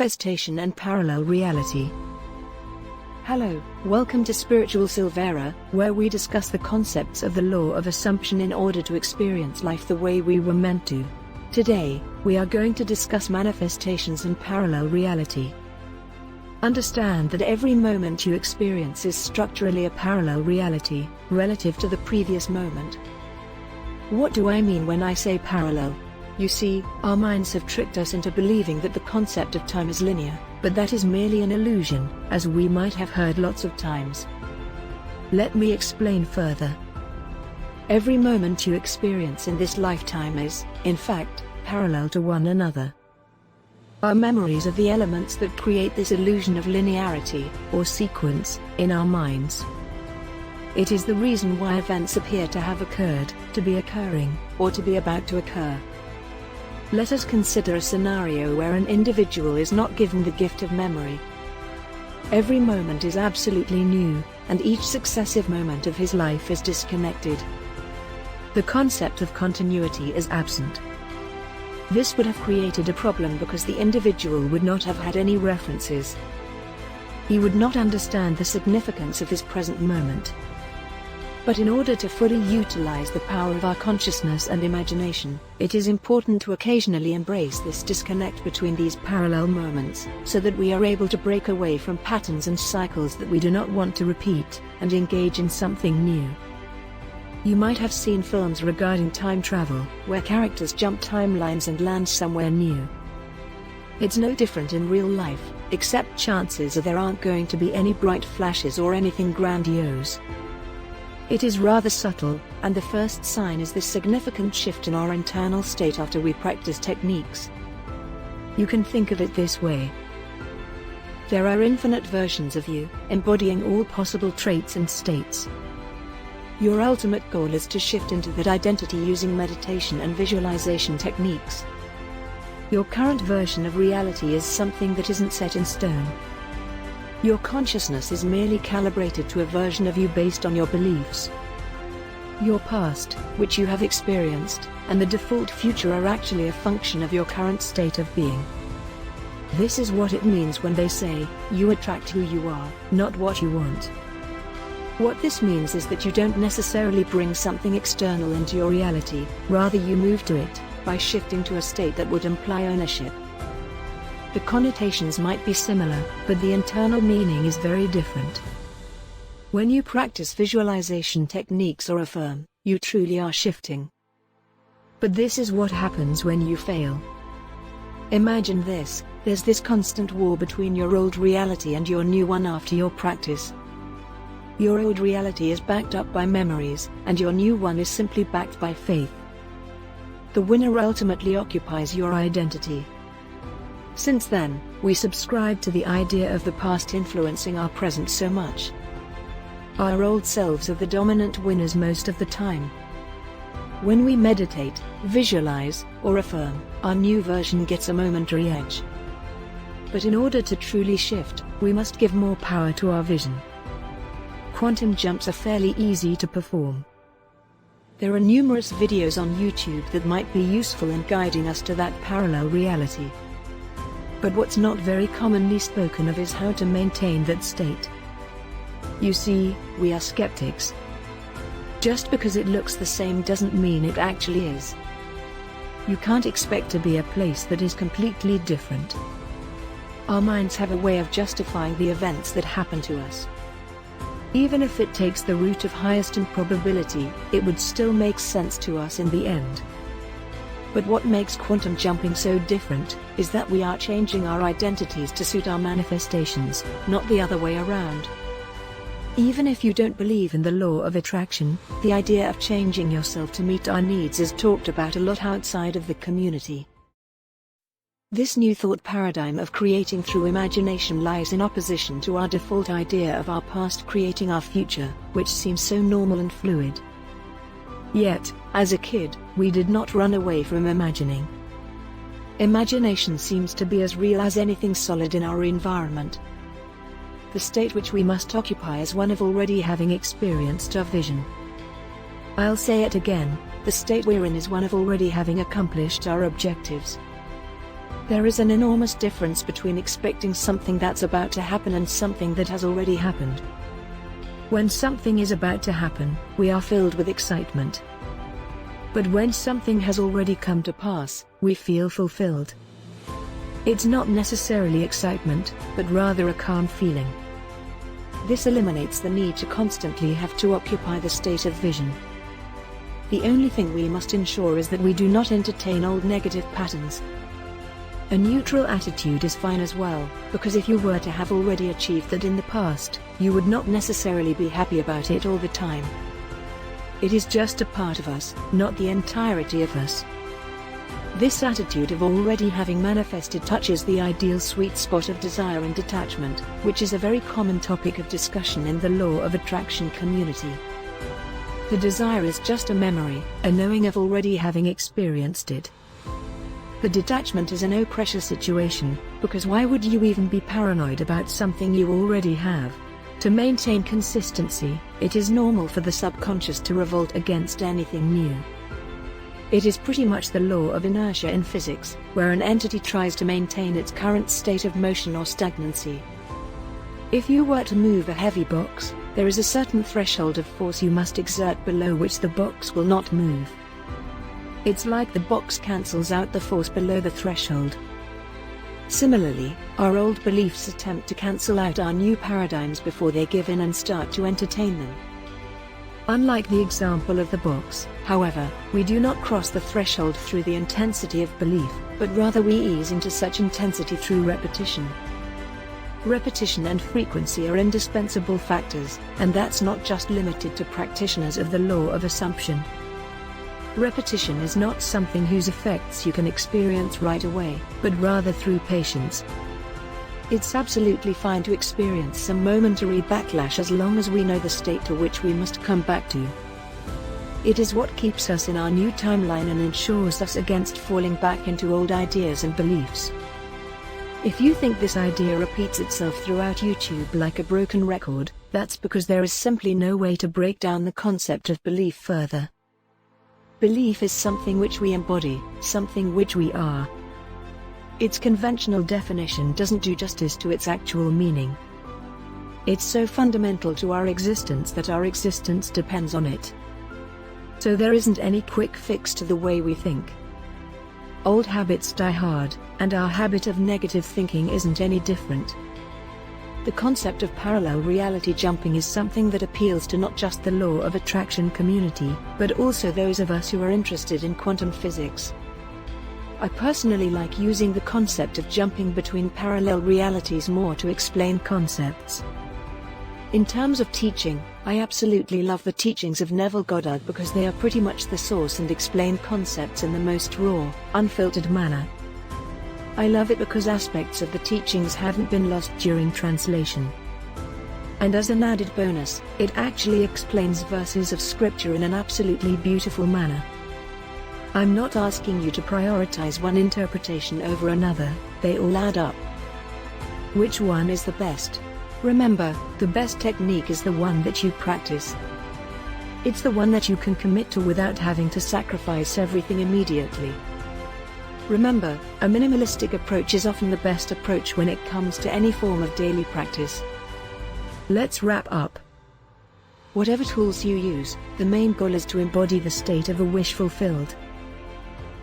manifestation and parallel reality. Hello, welcome to Spiritual Silvera, where we discuss the concepts of the law of assumption in order to experience life the way we were meant to. Today, we are going to discuss manifestations and parallel reality. Understand that every moment you experience is structurally a parallel reality, relative to the previous moment. What do I mean when I say parallel? You see, our minds have tricked us into believing that the concept of time is linear, but that is merely an illusion, as we might have heard lots of times. Let me explain further. Every moment you experience in this lifetime is, in fact, parallel to one another. Our memories are the elements that create this illusion of linearity, or sequence, in our minds. It is the reason why events appear to have occurred, to be occurring, or to be about to occur. Let us consider a scenario where an individual is not given the gift of memory. Every moment is absolutely new, and each successive moment of his life is disconnected. The concept of continuity is absent. This would have created a problem because the individual would not have had any references. He would not understand the significance of his present moment. But in order to fully utilize the power of our consciousness and imagination, it is important to occasionally embrace this disconnect between these parallel moments, so that we are able to break away from patterns and cycles that we do not want to repeat, and engage in something new. You might have seen films regarding time travel, where characters jump timelines and land somewhere new. It's no different in real life, except chances are there aren't going to be any bright flashes or anything grandiose. It is rather subtle, and the first sign is this significant shift in our internal state after we practice techniques. You can think of it this way. There are infinite versions of you, embodying all possible traits and states. Your ultimate goal is to shift into that identity using meditation and visualization techniques. Your current version of reality is something that isn't set in stone. Your consciousness is merely calibrated to a version of you based on your beliefs. Your past, which you have experienced, and the default future are actually a function of your current state of being. This is what it means when they say, you attract who you are, not what you want. What this means is that you don't necessarily bring something external into your reality, rather you move to it, by shifting to a state that would imply ownership. The connotations might be similar, but the internal meaning is very different. When you practice visualization techniques or affirm, you truly are shifting. But this is what happens when you fail. Imagine this, there's this constant war between your old reality and your new one after your practice. Your old reality is backed up by memories, and your new one is simply backed by faith. The winner ultimately occupies your identity. Since then, we subscribe to the idea of the past influencing our present so much. Our old selves are the dominant winners most of the time. When we meditate, visualize, or affirm, our new version gets a momentary edge. But in order to truly shift, we must give more power to our vision. Quantum jumps are fairly easy to perform. There are numerous videos on YouTube that might be useful in guiding us to that parallel reality. But what's not very commonly spoken of is how to maintain that state. You see, we are skeptics. Just because it looks the same doesn't mean it actually is. You can't expect to be a place that is completely different. Our minds have a way of justifying the events that happen to us. Even if it takes the route of highest improbability, it would still make sense to us in the end. But what makes quantum jumping so different, is that we are changing our identities to suit our manifestations, not the other way around. Even if you don't believe in the law of attraction, the idea of changing yourself to meet our needs is talked about a lot outside of the community. This new thought paradigm of creating through imagination lies in opposition to our default idea of our past creating our future, which seems so normal and fluid. Yet, as a kid, we did not run away from imagining. Imagination seems to be as real as anything solid in our environment. The state which we must occupy is one of already having experienced our vision. I'll say it again, the state we're in is one of already having accomplished our objectives. There is an enormous difference between expecting something that's about to happen and something that has already happened. When something is about to happen, we are filled with excitement. But when something has already come to pass, we feel fulfilled. It's not necessarily excitement, but rather a calm feeling. This eliminates the need to constantly have to occupy the state of vision. The only thing we must ensure is that we do not entertain old negative patterns. A neutral attitude is fine as well, because if you were to have already achieved that in the past, you would not necessarily be happy about it all the time. It is just a part of us, not the entirety of us. This attitude of already having manifested touches the ideal sweet spot of desire and detachment, which is a very common topic of discussion in the law of attraction community. The desire is just a memory, a knowing of already having experienced it. The detachment is a no-pressure situation, because why would you even be paranoid about something you already have? To maintain consistency, it is normal for the subconscious to revolt against anything new. It is pretty much the law of inertia in physics, where an entity tries to maintain its current state of motion or stagnancy. If you were to move a heavy box, there is a certain threshold of force you must exert below which the box will not move. It's like the box cancels out the force below the threshold. Similarly, our old beliefs attempt to cancel out our new paradigms before they give in and start to entertain them. Unlike the example of the box, however, we do not cross the threshold through the intensity of belief, but rather we ease into such intensity through repetition. Repetition and frequency are indispensable factors, and that's not just limited to practitioners of the law of assumption. Repetition is not something whose effects you can experience right away, but rather through patience. It's absolutely fine to experience some momentary backlash as long as we know the state to which we must come back to. It is what keeps us in our new timeline and ensures us against falling back into old ideas and beliefs. If you think this idea repeats itself throughout YouTube like a broken record, that's because there is simply no way to break down the concept of belief further. Belief is something which we embody, something which we are. Its conventional definition doesn't do justice to its actual meaning. It's so fundamental to our existence that our existence depends on it. So there isn't any quick fix to the way we think. Old habits die hard, and our habit of negative thinking isn't any different. The concept of parallel reality jumping is something that appeals to not just the law of attraction community, but also those of us who are interested in quantum physics. I personally like using the concept of jumping between parallel realities more to explain concepts. In terms of teaching, I absolutely love the teachings of Neville Goddard because they are pretty much the source and explain concepts in the most raw, unfiltered manner. I love it because aspects of the teachings haven't been lost during translation. And as an added bonus, it actually explains verses of scripture in an absolutely beautiful manner. I'm not asking you to prioritize one interpretation over another, they all add up. Which one is the best? Remember, the best technique is the one that you practice. It's the one that you can commit to without having to sacrifice everything immediately. Remember, a minimalistic approach is often the best approach when it comes to any form of daily practice. Let's wrap up. Whatever tools you use, the main goal is to embody the state of a wish fulfilled.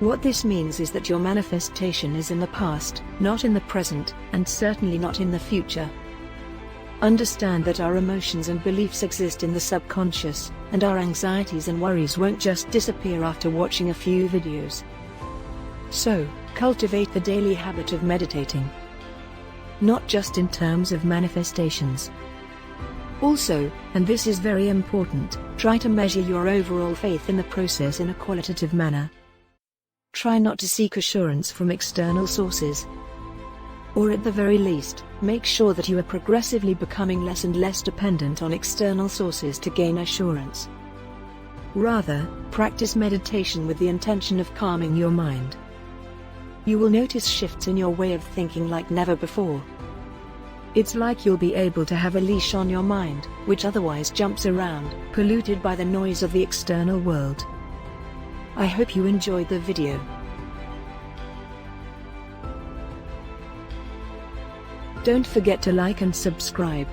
What this means is that your manifestation is in the past, not in the present, and certainly not in the future. Understand that our emotions and beliefs exist in the subconscious, and our anxieties and worries won't just disappear after watching a few videos. So, cultivate the daily habit of meditating. Not just in terms of manifestations. Also, and this is very important, try to measure your overall faith in the process in a qualitative manner. Try not to seek assurance from external sources. Or at the very least, make sure that you are progressively becoming less and less dependent on external sources to gain assurance. Rather, practice meditation with the intention of calming your mind. You will notice shifts in your way of thinking like never before. It's like you'll be able to have a leash on your mind, which otherwise jumps around, polluted by the noise of the external world. I hope you enjoyed the video. Don't forget to like and subscribe.